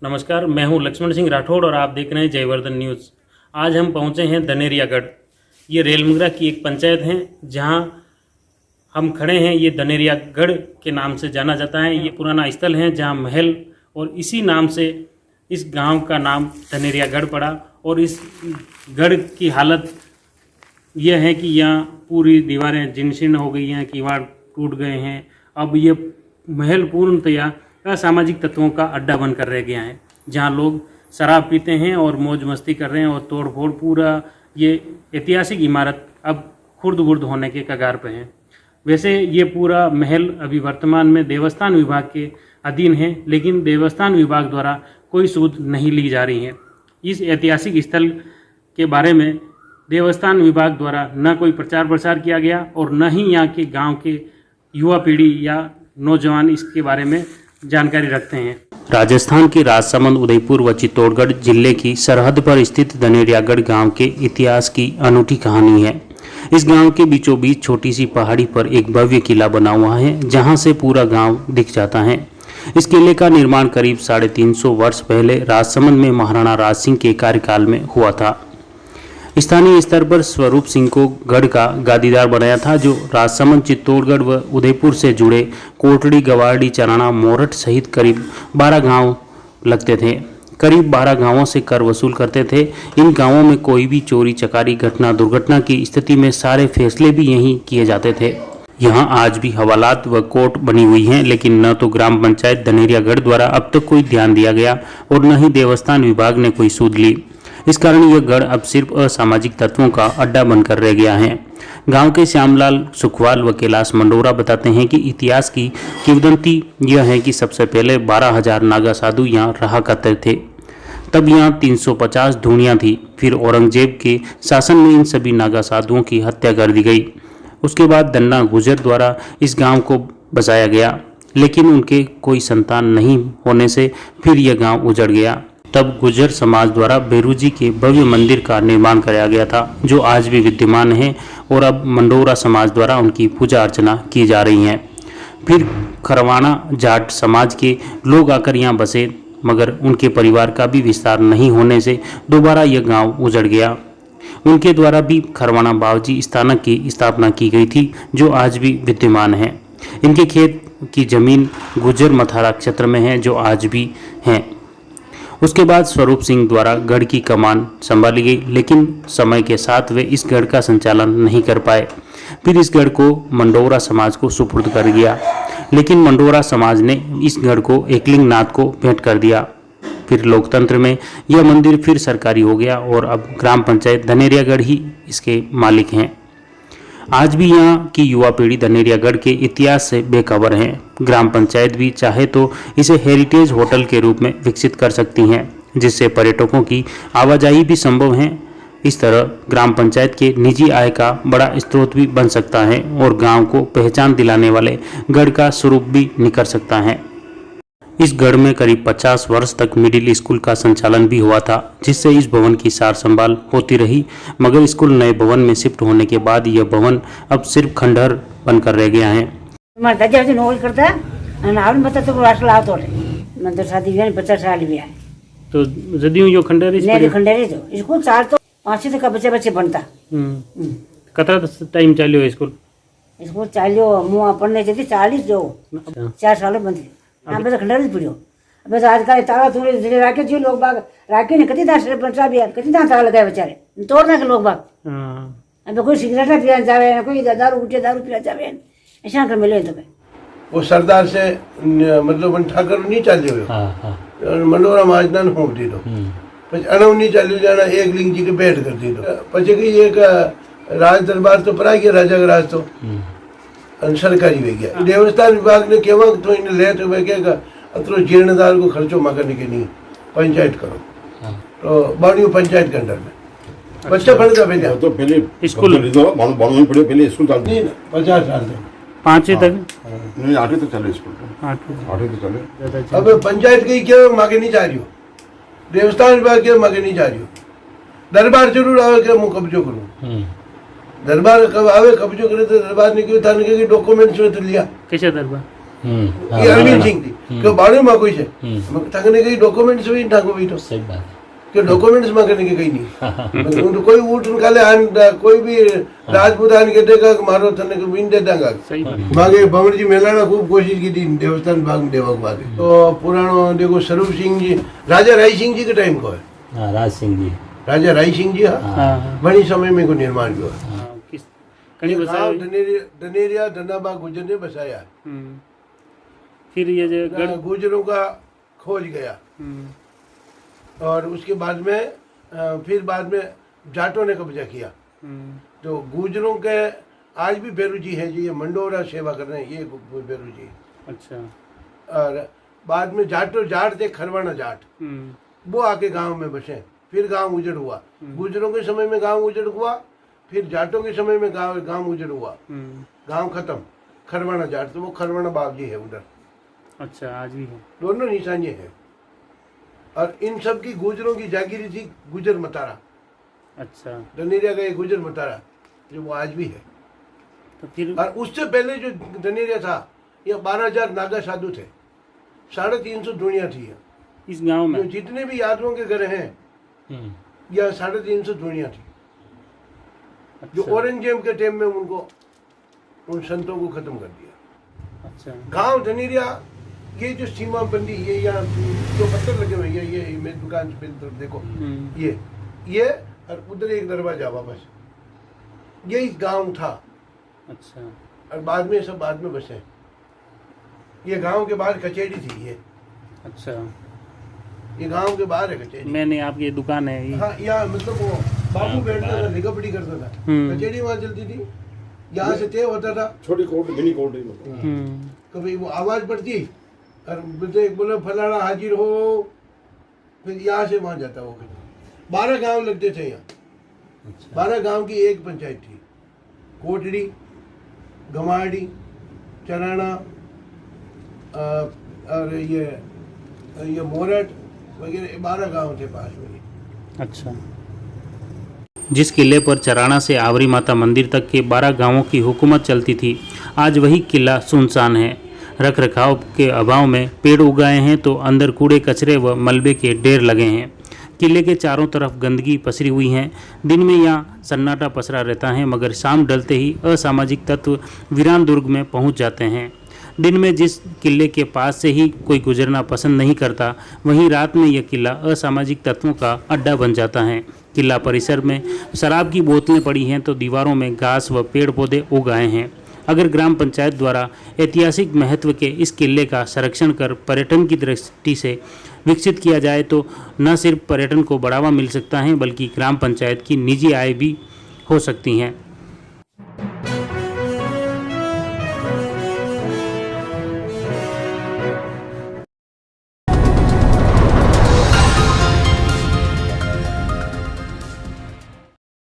नमस्कार, मैं हूं लक्ष्मण सिंह राठौड़ और आप देख रहे हैं जयवर्धन न्यूज़। आज हम पहुंचे हैं धनेरियागढ़। ये रेलमुगरा की एक पंचायत है जहां हम खड़े हैं। ये धनेरियागढ़ के नाम से जाना जाता है। ये पुराना स्थल है जहां महल और इसी नाम से इस गांव का नाम धनेरियागढ़ पड़ा। और इस गढ़ की हालत यह है कि यहाँ पूरी दीवारें जीर्ण हो गई हैं, किवाड़ टूट गए हैं। अब ये महल पूर्णतया असामाजिक तत्वों का अड्डा बनकर रह गया है, जहां लोग शराब पीते हैं और मौज मस्ती कर रहे हैं और तोड़ फोड़। पूरा ये ऐतिहासिक इमारत अब खुर्द बुर्द होने के कगार पे है। वैसे ये पूरा महल अभी वर्तमान में देवस्थान विभाग के अधीन है, लेकिन देवस्थान विभाग द्वारा कोई सूद नहीं ली जा रही है। इस ऐतिहासिक स्थल के बारे में देवस्थान विभाग द्वारा न कोई प्रचार प्रसार किया गया और न ही यहाँ के गाँव के युवा पीढ़ी या नौजवान इसके बारे में जानकारी रखते हैं। राजस्थान के राजसमंद, उदयपुर व चित्तौड़गढ़ जिले की सरहद पर स्थित धनेरियागढ़ गांव के इतिहास की अनूठी कहानी है। इस गांव के बीचों बीच छोटी सी पहाड़ी पर एक भव्य किला बना हुआ है, जहां से पूरा गांव दिख जाता है। इस किले का निर्माण करीब 350 वर्ष पहले राजसमंद में महाराणा राज सिंह के कार्यकाल में हुआ था। स्थानीय स्तर पर स्वरूप सिंह को गढ़ का गादीदार बनाया था, जो राजसमंद, चित्तौड़गढ़ व उदयपुर से जुड़े कोटड़ी, गवारडी, चराना, मोरठ सहित करीब 12 गांव लगते थे। करीब 12 गांवों से कर वसूल करते थे। इन गांवों में कोई भी चोरी चकारी घटना दुर्घटना की स्थिति में सारे फैसले भी यहीं किए जाते थे। यहाँ आज भी हवालात व कोर्ट बनी हुई हैं, लेकिन न तो ग्राम पंचायत धनेरियागढ़ द्वारा अब तक कोई ध्यान दिया गया और न ही देवस्थान विभाग ने कोई सूद ली। इस कारण यह गढ़ अब सिर्फ असामाजिक तत्वों का अड्डा बनकर रह गया है। गांव के श्यामलाल सुखवाल व कैलाश मंडोरा बताते हैं कि इतिहास की किंवदंती यह है कि सबसे पहले 12,000 नागा साधु यहाँ रहा करते थे। तब यहाँ 350 धूणियाँ थी। फिर औरंगजेब के शासन में इन सभी नागा साधुओं की हत्या कर दी गई। उसके बाद दन्ना गुजर द्वारा इस गाँव को बसाया गया, लेकिन उनके कोई संतान नहीं होने से फिर यह गाँव उजड़ गया। तब गुर्जर समाज द्वारा बेरूजी के भव्य मंदिर का निर्माण कराया गया था, जो आज भी विद्यमान है और अब मंडोरा समाज द्वारा उनकी पूजा अर्चना की जा रही है। फिर खरवाना जाट समाज के लोग आकर यहाँ बसे, मगर उनके परिवार का भी विस्तार नहीं होने से दोबारा यह गांव उजड़ गया। उनके द्वारा भी खरवाना बावजी स्थानक की स्थापना की गई थी, जो आज भी विद्यमान है। इनके खेत की जमीन गुर्जर मथारा क्षेत्र में है, जो आज भी हैं। उसके बाद स्वरूप सिंह द्वारा गढ़ की कमान संभाली गई, लेकिन समय के साथ वे इस गढ़ का संचालन नहीं कर पाए। फिर इस गढ़ को मंडोरा समाज को सुपुर्द कर दिया, लेकिन मंडोरा समाज ने इस गढ़ को एकलिंग नाथ को भेंट कर दिया। फिर लोकतंत्र में यह मंदिर फिर सरकारी हो गया और अब ग्राम पंचायत धनेरियागढ़ ही इसके मालिक हैं। आज भी यहाँ की युवा पीढ़ी धनेरियागढ़ के इतिहास से बेखबर है। ग्राम पंचायत भी चाहे तो इसे हेरिटेज होटल के रूप में विकसित कर सकती हैं, जिससे पर्यटकों की आवाजाही भी संभव है। इस तरह ग्राम पंचायत के निजी आय का बड़ा स्रोत भी बन सकता है और गांव को पहचान दिलाने वाले गढ़ का स्वरूप भी निखर सकता है। इस गढ़ में करीब 50 वर्ष तक मिडिल स्कूल का संचालन भी हुआ था, जिससे इस भवन की सार संभाल होती रही। मगर स्कूल नए भवन में शिफ्ट होने के बाद यह भवन अब सिर्फ खंडहर बनकर रह गया है। तो जदयू यो खंडहर स्कूल चार तो 5 तक बच्चे बनता। कतरा टाइम चाल्यो स्कूल चाल्यो मुआ पढ़ने जती 40 जो 4 साल बंदी। हाँ बस खंडहर ही पड़ियो। अब आजकल ताला थोड़े धीरे राखे जो लोग बाग राखे ने कति दास पंचा भी कति दास ताला लगाए बेचारे तोड़ना के लोग बाग। अब कोई सिगरेट पिया जावे, कोई दारू पिया जावे, ऐसा कर मिले तो वो सरदार से मतलब ठाकर नहीं चलियो। हां मंडोरा महाजन होम दी दो પછી અણવ नहीं ચાલ્યું જાણા एक लिंग जी के भेंट कर दी दो। પછી कि एक राज दरबार तो परा गया, राजा का राज तो सरकारी वे गया। देवस्थान विभाग ने केवा तो इन ले तो वे के अतरो जीर्णदार को खर्चो मांगने के नहीं पंचायत करो। तो बाणियो पंचायत के अंडर में बच्चा पढ़ता पहले तो पहले स्कूल बाणियो पढ़े पहले स्कूल चलती नहीं 50 साल तक 5 तक नहीं 8 तक चले स्कूल 8 तक चले। अब पंचायत की क्या मांगे नहीं जा रही हो, देवस्थान विभाग के मांगे नहीं जा रही हो। दरबार जरूर आवे के मुँह कब्जो करूँ। दरबार कब आवे कब्जो करे तो दरबार ने क्यों था कि डॉक्यूमेंट्स में तो लिया कैसे दरबार ये अरविंद सिंह थी क्यों बाड़े में कोई है थकने के डॉक्यूमेंट्स भी ठाको भी तो सही बात है। कि डॉक्यूमेंट्स में करने के कहीं नहीं कोई ऊट निकाले कोई भी राजपूत आन के देगा मारो थने को बिन दे देगा बागे बमर जी मेलाना खूब कोशिश की थी देवस्थान भाग में देवा बागे तो पुरानो देखो स्वरूप सिंह जी राजा राय सिंह जी के टाइम को है राज सिंह जी राजा राय सिंह जी हाँ बड़ी समय में को निर्माण हुआ धनेरिया धनाबा गुजर ने बसाया फिर ये जो गुजरों का खोज गया और उसके बाद में फिर बाद में जाटों ने कब्जा किया तो गुजरों के आज भी बेरू जी हैं जी ये मंडोरा सेवा कर रहे हैं ये बेरू जी अच्छा और बाद में जाट थे खरवाना जाट वो आके गांव में बसे फिर गांव उजड़ हुआ गुजरों के समय में गांव उजड़ हुआ फिर जाटों के समय में गांव उजड़ हुआ गांव खत्म खरवाना जाट तो वो खरवाना बाप जी है उधर अच्छा आज भी है दोनों निशानी है और इन सब की गुजरों की जागीरी थी गुजर मतारा अच्छा धनेरिया का ये गुजर मतारा जो वो आज भी है तो फिर और उससे पहले जो धनेरिया था ये 12,000 नागा साधु थे 350 दुनिया थी इस गांव में जो जितने भी यादवों के घर हैं या 350 दुनिया थी जो औरंगजेब के टाइम में उनको उन संतों को खत्म कर दिया। अच्छा गांव धनेरिया ये जो सीमा बंदी ये यहाँ जो पत्थर लगे हुए ये मेरी दुकान पे तरफ देखो ये और उधर एक दरवाजा वापस यही गांव था। अच्छा और बाद में सब बाद में बसे ये गांव के बाहर कचेरी थी ये अच्छा ये गांव के बाहर है कचेरी मैंने आपकी दुकान है ये हाँ यहाँ मतलब वो बाबू बैठता था लिखा पढ़ी करता था कचेरी वहाँ चलती थी यहाँ से तय होता था छोटी कोर्ट मिनी कोर्ट कभी वो आवाज पड़ती और बोले फलाना हाजिर हो फिर यहाँ से वहाँ जाता वो 12 गांव लगते थे यहाँ 12 गांव की एक पंचायत थी कोटड़ी गमाड़ी चराना और ये मोरठ वगैरह 12 गांव थे पास में। अच्छा जिस किले पर चराना से आवरी माता मंदिर तक के 12 गांवों की हुकूमत चलती थी आज वही किला सुनसान है। रख रखाव के अभाव में पेड़ उगाए हैं तो अंदर कूड़े कचरे व मलबे के ढेर लगे हैं। किले के चारों तरफ गंदगी पसरी हुई है। दिन में यहाँ सन्नाटा पसरा रहता है मगर शाम ढलते ही असामाजिक तत्व वीरान दुर्ग में पहुँच जाते हैं। दिन में जिस किले के पास से ही कोई गुजरना पसंद नहीं करता वहीं रात में यह किला असामाजिक तत्वों का अड्डा बन जाता है। किला परिसर में शराब की बोतलें पड़ी हैं तो दीवारों में घास व पेड़ पौधे उगाए हैं। अगर ग्राम पंचायत द्वारा ऐतिहासिक महत्व के इस किले का संरक्षण कर पर्यटन की दृष्टि से विकसित किया जाए तो न सिर्फ पर्यटन को बढ़ावा मिल सकता है बल्कि ग्राम पंचायत की निजी आय भी हो सकती हैं।